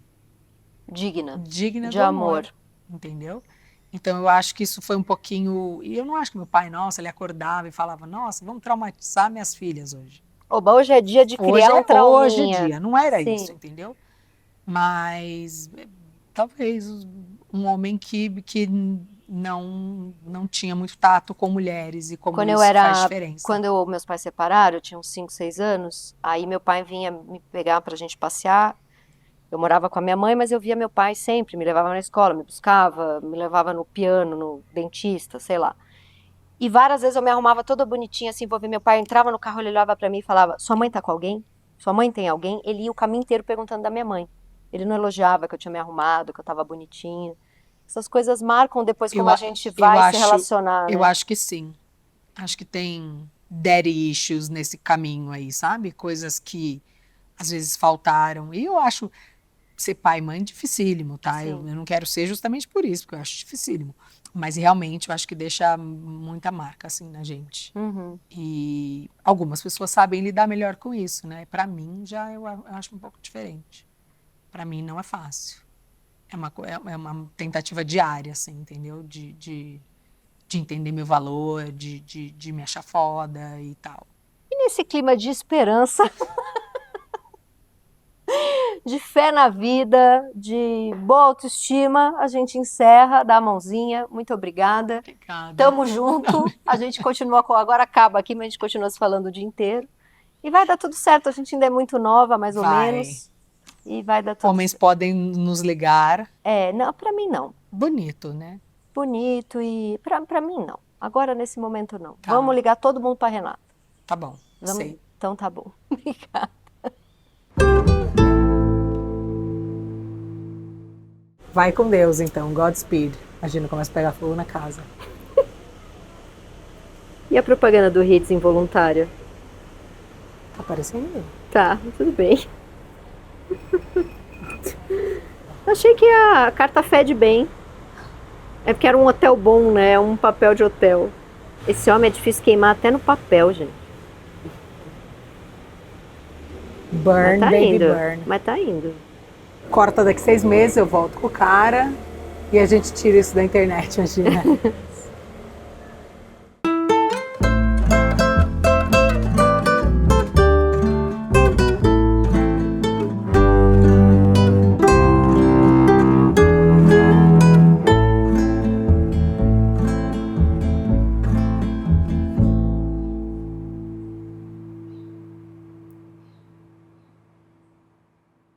digna de do amor. Entendeu? Então eu acho que isso foi um pouquinho... E eu não acho que meu pai, nossa, ele acordava e falava, nossa, vamos traumatizar minhas filhas hoje. Oba, hoje é dia de criar um trauminha. Hoje é dia, não era Sim. isso, entendeu? Mas talvez um homem que não tinha muito tato com mulheres e como isso faz diferença. Quando meus pais se separaram, eu tinha uns 5, 6 anos, aí meu pai vinha me pegar pra gente passear. Eu morava com a minha mãe, mas eu via meu pai sempre, me levava na escola, me buscava, me levava no piano, no dentista, sei lá. E várias vezes eu me arrumava toda bonitinha, assim, vou ver meu pai, entrava no carro, ele olhava pra mim e falava, sua mãe tá com alguém? Sua mãe tem alguém? Ele ia o caminho inteiro perguntando da minha mãe. Ele não elogiava que eu tinha me arrumado, que eu tava bonitinha. Essas coisas marcam depois como a gente vai se relacionar, né? Eu acho que sim. Acho que tem daddy issues nesse caminho aí, sabe? Coisas que às vezes faltaram. E eu acho ser pai e mãe dificílimo, tá? Eu não quero ser justamente por isso, porque eu acho dificílimo. Mas realmente eu acho que deixa muita marca, assim, na gente. Uhum. E algumas pessoas sabem lidar melhor com isso, né? Pra mim, eu acho um pouco diferente. Pra mim não é fácil. É uma tentativa diária, assim, entendeu? De entender meu valor, de me achar foda e tal. E nesse clima de esperança, de fé na vida, de boa autoestima, a gente encerra, dá a mãozinha, muito obrigada. Obrigada. Tamo junto, a gente continua, agora acaba aqui, mas a gente continua se falando o dia inteiro. E vai dar tudo certo, a gente ainda é muito nova, mais ou menos. E vai dar tudo Homens certo. podem nos ligar. Não, pra mim não. Bonito, né? Bonito e... Pra mim não. Agora, nesse momento, não. Tá. Vamos ligar todo mundo pra Renata. Tá bom, sei. Então tá bom. Obrigada. Vai com Deus, então. Godspeed. Imagina, começa a pegar fogo na casa. E a propaganda do Hits involuntária? Tá aparecendo? Tá, tudo bem. Achei que a carta fede bem. É porque era um hotel bom, né? Um papel de hotel. Esse homem é difícil queimar até no papel, gente. Burn, tá baby, indo. burn. Mas tá indo. Corta daqui 6 meses, eu volto com o cara e a gente tira isso da internet, imagina.